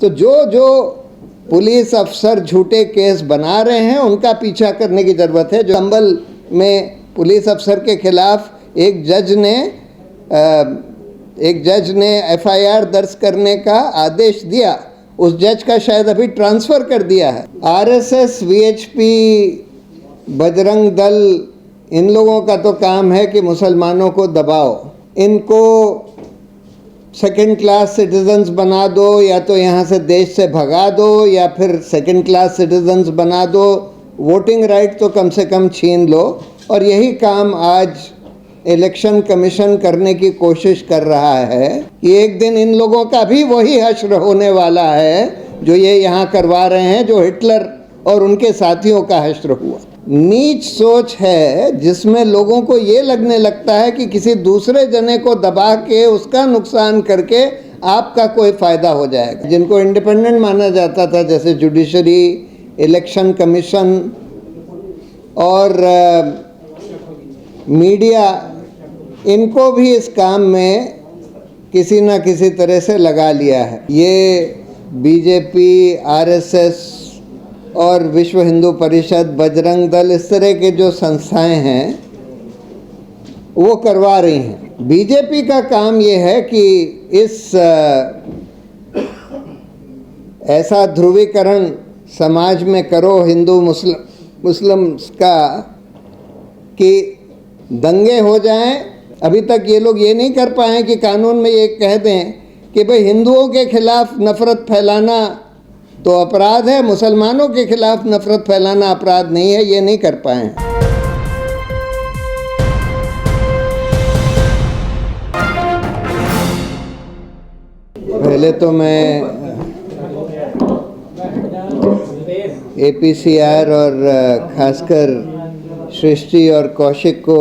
तो जो पुलिस अफसर झूठे केस बना रहे हैं उनका पीछा करने की ज़रूरत है। जो संभल में पुलिस अफसर के खिलाफ एक जज ने एफआईआर दर्ज करने का आदेश दिया, उस जज का शायद अभी ट्रांसफ़र कर दिया है। आरएसएस, वीएचपी, बजरंग दल, इन लोगों का तो काम है कि मुसलमानों को दबाओ, इनको सेकंड क्लास सिटीजन्स बना दो, या तो यहाँ से देश से भगा दो, या फिर सेकंड क्लास सिटीजन्स बना दो, वोटिंग राइट तो कम से कम छीन लो। और यही काम आज इलेक्शन कमीशन करने की कोशिश कर रहा है कि एक दिन इन लोगों का भी वही हश्र होने वाला है जो ये यहाँ करवा रहे हैं, जो हिटलर और उनके साथियों का हश्र हुआ। नीच सोच है जिसमें लोगों को ये लगने लगता है कि किसी दूसरे जने को दबा के उसका नुकसान करके आपका कोई फ़ायदा हो जाएगा। जिनको इंडिपेंडेंट माना जाता था, जैसे जुडिशरी, इलेक्शन कमीशन और मीडिया, इनको भी इस काम में किसी न किसी तरह से लगा लिया है। ये बीजेपी, आरएसएस और विश्व हिंदू परिषद, बजरंग दल, इस तरह के जो संस्थाएं हैं वो करवा रही हैं। बीजेपी का काम ये है कि इस ऐसा ध्रुवीकरण समाज में करो हिंदू मुस्लिम का कि दंगे हो जाएं। अभी तक ये लोग ये नहीं कर पाए कि कानून में ये कह दें कि भाई हिंदुओं के खिलाफ नफ़रत फैलाना तो अपराध है, मुसलमानों के खिलाफ नफ़रत फैलाना अपराध नहीं है, ये नहीं कर पाए। पहले तो मैं एपीसीआर और खासकर सृष्टि और कौशिक को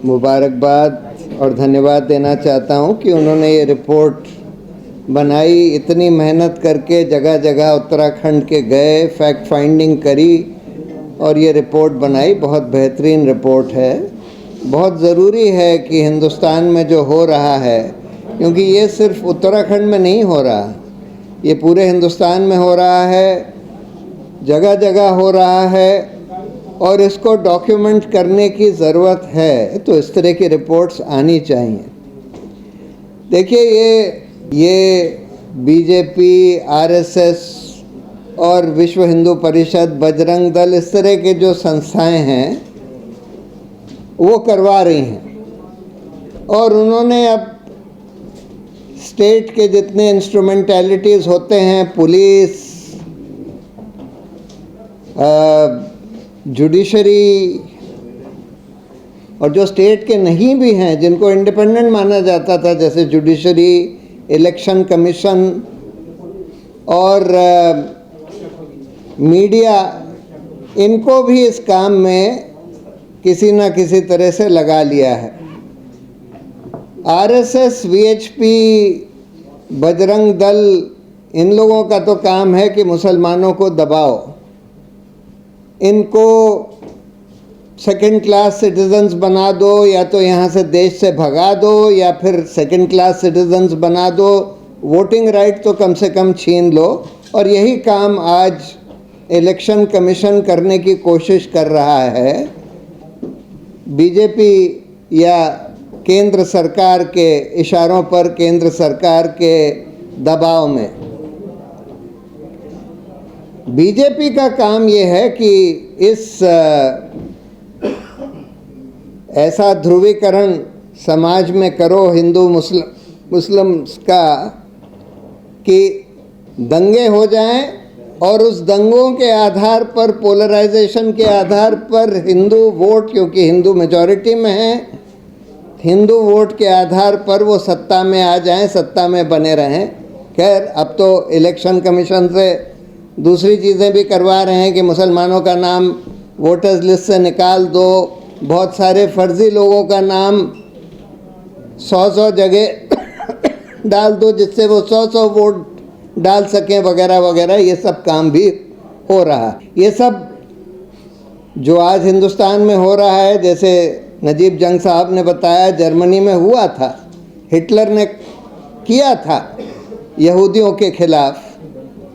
मुबारकबाद और धन्यवाद देना चाहता हूं कि उन्होंने ये रिपोर्ट बनाई, इतनी मेहनत करके जगह जगह उत्तराखंड के गए, फैक्ट फाइंडिंग करी और ये रिपोर्ट बनाई। बहुत बेहतरीन रिपोर्ट है। बहुत ज़रूरी है कि हिंदुस्तान में जो हो रहा है, क्योंकि ये सिर्फ उत्तराखंड में नहीं हो रहा, ये पूरे हिंदुस्तान में हो रहा है, जगह जगह हो रहा है और इसको डॉक्यूमेंट करने की ज़रूरत है। तो इस तरह की रिपोर्ट्स आनी चाहिए। देखिए, ये बीजेपी, आरएसएस और विश्व हिंदू परिषद, बजरंग दल, इस तरह के जो संस्थाएं हैं वो करवा रही हैं। और उन्होंने अब स्टेट के जितने इंस्ट्रूमेंटैलिटीज़ होते हैं, पुलिस, जुडिशरी और जो स्टेट के नहीं भी हैं, जिनको इंडिपेंडेंट माना जाता था, जैसे जुडिशरी, इलेक्शन कमीशन और मीडिया, इनको भी इस काम में किसी न किसी तरह से लगा लिया है। आरएसएस, वीएचपी, बजरंग दल, इन लोगों का तो काम है कि मुसलमानों को दबाओ, इनको सेकंड क्लास सिटीजन्स बना दो, या तो यहाँ से देश से भगा दो, या फिर सेकंड क्लास सिटीजन्स बना दो, वोटिंग राइट तो कम से कम छीन लो। और यही काम आज इलेक्शन कमीशन करने की कोशिश कर रहा है, बीजेपी या केंद्र सरकार के इशारों पर, केंद्र सरकार के दबाव में। बीजेपी का काम ये है कि इस ऐसा ध्रुवीकरण समाज में करो हिंदू मुस्लिम का कि दंगे हो जाएं और उस दंगों के आधार पर, पोलराइजेशन के आधार पर हिंदू वोट, क्योंकि हिंदू मेजॉरिटी में है, हिंदू वोट के आधार पर वो सत्ता में आ जाएं, सत्ता में बने रहें। खैर, अब तो इलेक्शन कमीशन से दूसरी चीज़ें भी करवा रहे हैं कि मुसलमानों का नाम वोटर्स लिस्ट से निकाल दो, बहुत सारे फर्जी लोगों का नाम 100 जगह डाल दो जिससे वो 100 वोट डाल सकें, वगैरह वगैरह। ये सब काम भी हो रहा है। ये सब जो आज हिंदुस्तान में हो रहा है, जैसे नजीब जंग साहब ने बताया, जर्मनी में हुआ था, हिटलर ने किया था। यहूदियों के खिलाफ,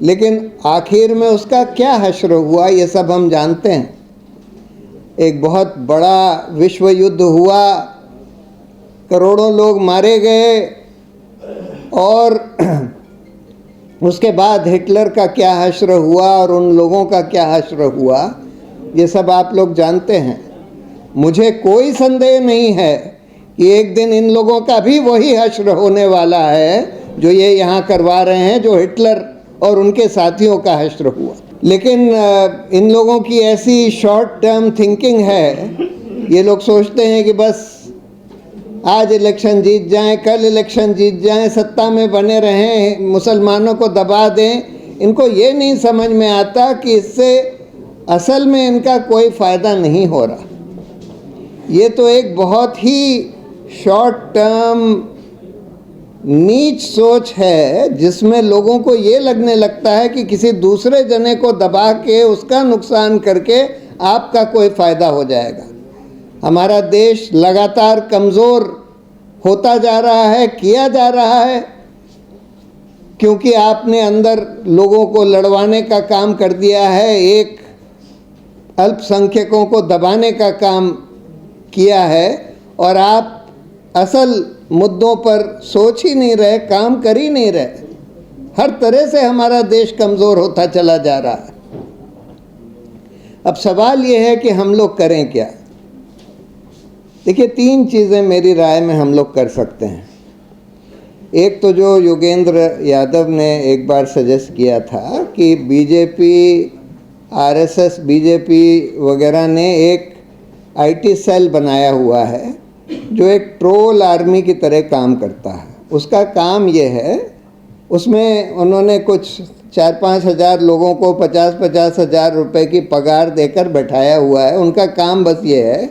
लेकिन आखिर में उसका क्या हश्र हुआ ये सब हम जानते हैं। एक बहुत बड़ा विश्व युद्ध हुआ, करोड़ों लोग मारे गए, और उसके बाद हिटलर का क्या हश्र हुआ और उन लोगों का क्या हश्र हुआ ये सब आप लोग जानते हैं। मुझे कोई संदेह नहीं है कि एक दिन इन लोगों का भी वही हश्र होने वाला है जो ये यहाँ करवा रहे हैं, जो हिटलर और उनके साथियों का हश्र हुआ। लेकिन इन लोगों की ऐसी शॉर्ट टर्म थिंकिंग है, ये लोग सोचते हैं कि बस आज इलेक्शन जीत जाएं, कल इलेक्शन जीत जाएं, सत्ता में बने रहें, मुसलमानों को दबा दें। इनको ये नहीं समझ में आता कि इससे असल में इनका कोई फ़ायदा नहीं हो रहा। ये तो एक बहुत ही शॉर्ट टर्म नीच सोच है, जिसमें लोगों को ये लगने लगता है कि किसी दूसरे जने को दबा के उसका नुकसान करके आपका कोई फ़ायदा हो जाएगा। हमारा देश लगातार कमज़ोर होता जा रहा है, किया जा रहा है, क्योंकि आपने अंदर लोगों को लड़वाने का काम कर दिया है, एक अल्पसंख्यकों को दबाने का काम किया है, और आप असल मुद्दों पर सोच ही नहीं रहे, काम कर ही नहीं रहे। हर तरह से हमारा देश कमज़ोर होता चला जा रहा है। अब सवाल ये है कि हम लोग करें क्या। देखिए, 3 चीज़ें मेरी राय में हम लोग कर सकते हैं। एक तो जो योगेंद्र यादव ने एक बार सजेस्ट किया था कि बीजेपी, आरएसएस, बीजेपी वगैरह ने एक आईटी सेल बनाया हुआ है जो एक ट्रोल आर्मी की तरह काम करता है। उसका काम ये है, उसमें उन्होंने कुछ 4-5 हज़ार लोगों को 50-50 हज़ार रुपये की पगार देकर बैठाया हुआ है। उनका काम बस ये है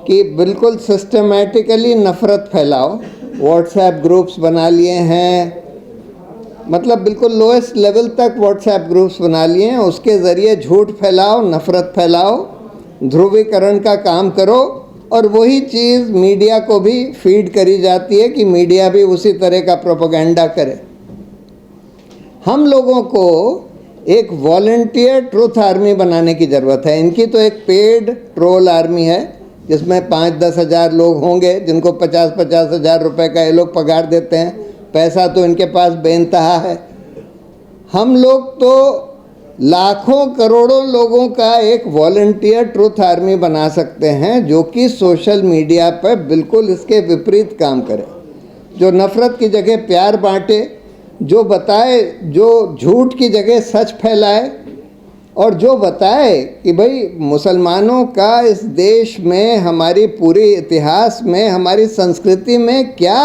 कि बिल्कुल सिस्टमेटिकली नफ़रत फैलाओ। व्हाट्सएप ग्रुप्स बना लिए हैं, मतलब बिल्कुल लोएस्ट लेवल तक व्हाट्सएप ग्रुप्स बना लिए हैं, उसके ज़रिए झूठ फैलाओ, नफ़रत फैलाओ, ध्रुवीकरण का काम करो, और वही चीज़ मीडिया को भी फीड करी जाती है कि मीडिया भी उसी तरह का प्रोपेगेंडा करे। हम लोगों को एक वॉलंटियर ट्रुथ आर्मी बनाने की ज़रूरत है। इनकी तो एक पेड ट्रोल आर्मी है जिसमें 5-10 हज़ार लोग होंगे जिनको 50-50 हज़ार रुपये का ये लोग पगार देते हैं। पैसा तो इनके पास बेइंतहा है। हम लोग तो लाखों करोड़ों लोगों का एक वॉलंटियर ट्रुथ आर्मी बना सकते हैं जो कि सोशल मीडिया पर बिल्कुल इसके विपरीत काम करे, जो नफ़रत की जगह प्यार बांटे, जो बताए, जो झूठ की जगह सच फैलाए, और जो बताए कि भाई मुसलमानों का इस देश में, हमारी पूरी इतिहास में, हमारी संस्कृति में क्या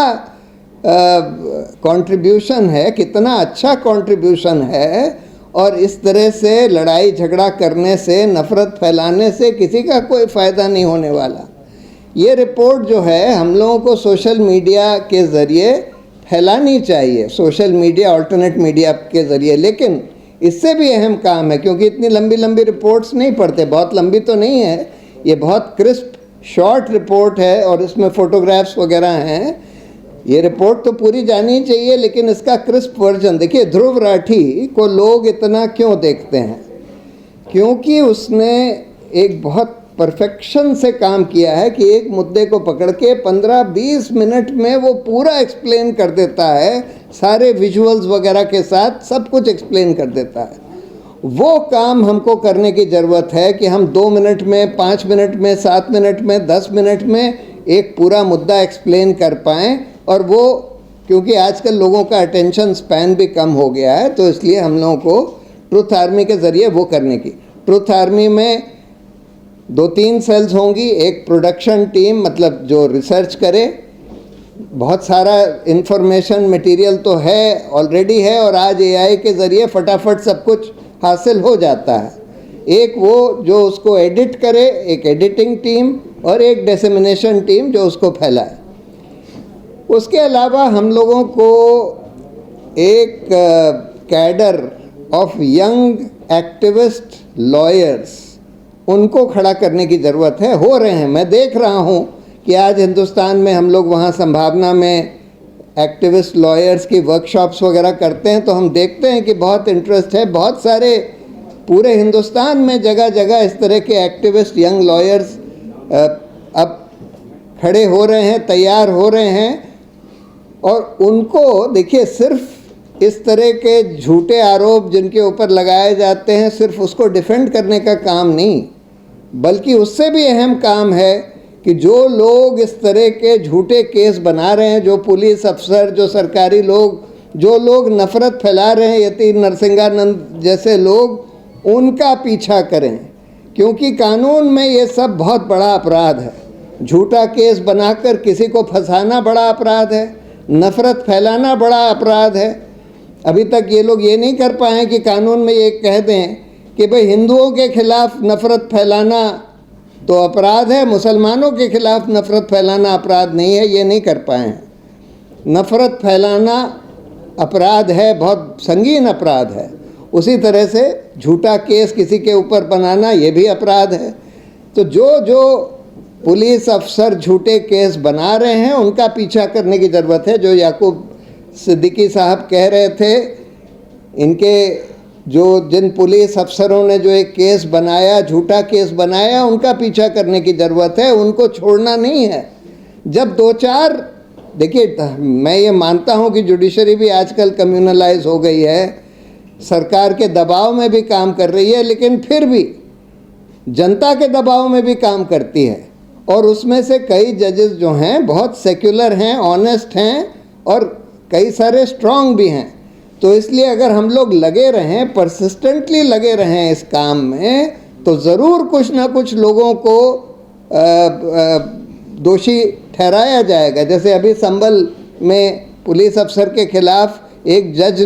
कंट्रीब्यूशन है, कितना अच्छा कंट्रीब्यूशन है, और इस तरह से लड़ाई झगड़ा करने से, नफ़रत फैलाने से किसी का कोई फ़ायदा नहीं होने वाला। ये रिपोर्ट जो है हम लोगों को सोशल मीडिया के ज़रिए फैलानी चाहिए, सोशल मीडिया, अल्टरनेट मीडिया के ज़रिए। लेकिन इससे भी अहम काम है, क्योंकि इतनी लंबी लंबी रिपोर्ट्स नहीं पढ़ते, बहुत लंबी तो नहीं है, ये बहुत क्रिस्प शॉर्ट रिपोर्ट है और इसमें फ़ोटोग्राफ्स वगैरह हैं। ये रिपोर्ट तो पूरी जानी चाहिए, लेकिन इसका क्रिस्प वर्जन देखिए। ध्रुव राठी को लोग इतना क्यों देखते हैं? क्योंकि उसने एक बहुत परफेक्शन से काम किया है कि एक मुद्दे को पकड़ के 15-20 मिनट में वो पूरा एक्सप्लेन कर देता है, सारे विजुअल्स वगैरह के साथ सब कुछ एक्सप्लेन कर देता है। वो काम हमको करने की ज़रूरत है कि हम 2 मिनट में, 5 मिनट में, 7 मिनट में, 10 मिनट में एक पूरा मुद्दा एक्सप्लेन कर पाएँ। और वो, क्योंकि आजकल लोगों का अटेंशन स्पैन भी कम हो गया है, तो इसलिए हम लोगों को ट्रुथ आर्मी के ज़रिए वो करने की। ट्रुथ आर्मी में 2-3 सेल्स होंगी। एक प्रोडक्शन टीम, मतलब जो रिसर्च करे, बहुत सारा इंफॉर्मेशन मटेरियल तो है, ऑलरेडी है, और आज एआई के ज़रिए फटाफट सब कुछ हासिल हो जाता है। एक वो जो उसको एडिट करे, एक एडिटिंग टीम, और एक डिसेमिनेशन टीम जो उसको फैलाए। उसके अलावा हम लोगों को एक cadre of young activist lawyers, उनको खड़ा करने की ज़रूरत है। हो रहे हैं, मैं देख रहा हूँ कि आज हिंदुस्तान में हम लोग वहाँ संभावना में एक्टिविस्ट लॉयर्स की वर्कशॉप्स वगैरह करते हैं, तो हम देखते हैं कि बहुत इंटरेस्ट है। बहुत सारे पूरे हिंदुस्तान में जगह जगह इस तरह के एक्टिविस्ट यंग लॉयर्स अब खड़े हो रहे हैं, तैयार हो रहे हैं। और उनको देखिए, सिर्फ इस तरह के झूठे आरोप जिनके ऊपर लगाए जाते हैं, सिर्फ उसको डिफेंड करने का काम नहीं, बल्कि उससे भी अहम काम है कि जो लोग इस तरह के झूठे केस बना रहे हैं, जो पुलिस अफसर, जो सरकारी लोग, जो लोग नफ़रत फैला रहे हैं, यति नरसिंहानंद जैसे लोग, उनका पीछा करें, क्योंकि कानून में ये सब बहुत बड़ा अपराध है। झूठा केस बनाकर किसी को फंसाना बड़ा अपराध है, नफ़रत फैलाना बड़ा अपराध है। अभी तक ये लोग ये नहीं कर पाए कि कानून में ये कह दें कि भाई हिंदुओं के खिलाफ नफ़रत फैलाना तो अपराध है, मुसलमानों के खिलाफ नफ़रत फैलाना अपराध नहीं है। ये नहीं कर पाए हैं। नफ़रत फैलाना अपराध है, बहुत संगीन अपराध है। उसी तरह से झूठा केस किसी के ऊपर बनाना ये भी अपराध है। तो जो पुलिस अफसर झूठे केस बना रहे हैं, उनका पीछा करने की ज़रूरत है। जो याकूब सिद्दीकी साहब कह रहे थे, इनके जिन पुलिस अफसरों ने जो एक केस बनाया, झूठा केस बनाया, उनका पीछा करने की ज़रूरत है, उनको छोड़ना नहीं है। जब दो चार, देखिए, मैं ये मानता हूँ कि जुडिशरी भी आजकल कम्युनलाइज हो गई है, सरकार के दबाव में भी काम कर रही है, लेकिन फिर भी जनता के दबाव में भी काम करती है। और उसमें से कई जजेस जो हैं बहुत सेक्युलर हैं, ऑनेस्ट हैं, और कई सारे स्ट्रांग भी हैं। तो इसलिए अगर हम लोग लगे रहें, परसिस्टेंटली लगे रहें इस काम में, तो ज़रूर कुछ ना कुछ लोगों को दोषी ठहराया जाएगा। जैसे अभी संभल में पुलिस अफसर के खिलाफ एक जज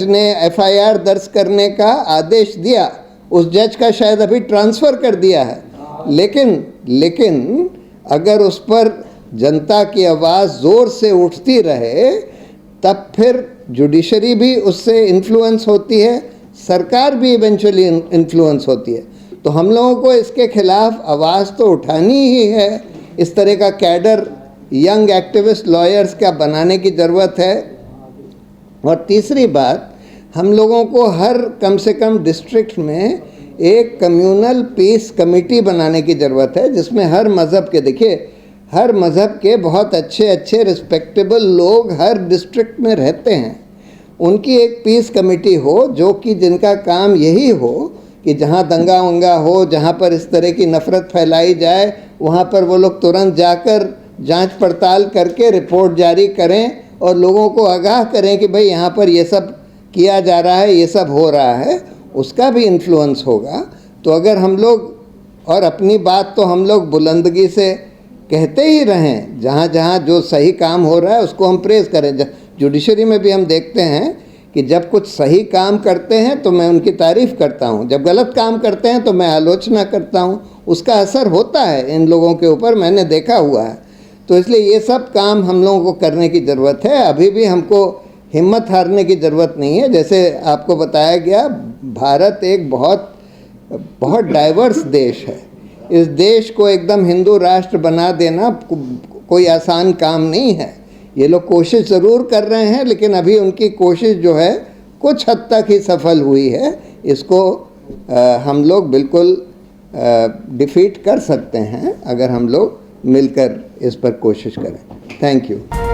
ने एफआईआर दर्ज करने का आदेश दिया। उस जज का शायद अभी ट्रांसफ़र कर दिया है, लेकिन अगर उस पर जनता की आवाज़ ज़ोर से उठती रहे, तब फिर जुडिशरी भी उससे इन्फ्लुएंस होती है, सरकार भी इवेंचुअली इन्फ्लुएंस होती है। तो हम लोगों को इसके खिलाफ आवाज़ तो उठानी ही है। इस तरह का कैडर यंग एक्टिविस्ट लॉयर्स का बनाने की ज़रूरत है। और तीसरी बात, हम लोगों को हर कम से कम डिस्ट्रिक्ट में एक कम्युनल पीस कमेटी बनाने की ज़रूरत है, जिसमें हर मज़हब के, देखिए, हर मज़हब के बहुत अच्छे रिस्पेक्टेबल लोग हर डिस्ट्रिक्ट में रहते हैं। उनकी एक पीस कमेटी हो, जो कि जिनका काम यही हो कि जहाँ दंगा वंगा हो, जहाँ पर इस तरह की नफ़रत फैलाई जाए, वहाँ पर वो लोग तुरंत जाकर जांच पड़ताल करके रिपोर्ट जारी करें और लोगों को आगाह करें कि भाई यहाँ पर ये सब किया जा रहा है, ये सब हो रहा है। उसका भी इन्फ्लुएंस होगा। तो अगर हम लोग, और अपनी बात तो हम लोग बुलंदगी से कहते ही रहें, जहाँ जहाँ जो सही काम हो रहा है उसको हम प्रेज़ करें। जुडिशरी में भी हम देखते हैं कि जब कुछ सही काम करते हैं तो मैं उनकी तारीफ़ करता हूँ, जब गलत काम करते हैं तो मैं आलोचना करता हूँ। उसका असर होता है इन लोगों के ऊपर, मैंने देखा हुआ है। तो इसलिए ये सब काम हम लोगों को करने की ज़रूरत है। अभी भी हमको हिम्मत हारने की ज़रूरत नहीं है। जैसे आपको बताया गया, भारत एक बहुत डाइवर्स देश है। इस देश को एकदम हिंदू राष्ट्र बना देना कोई आसान काम नहीं है। ये लोग कोशिश ज़रूर कर रहे हैं, लेकिन अभी उनकी कोशिश जो है कुछ हद तक ही सफल हुई है। इसको हम लोग बिल्कुल डिफीट कर सकते हैं अगर हम लोग मिलकर इस पर कोशिश करें। Thank you.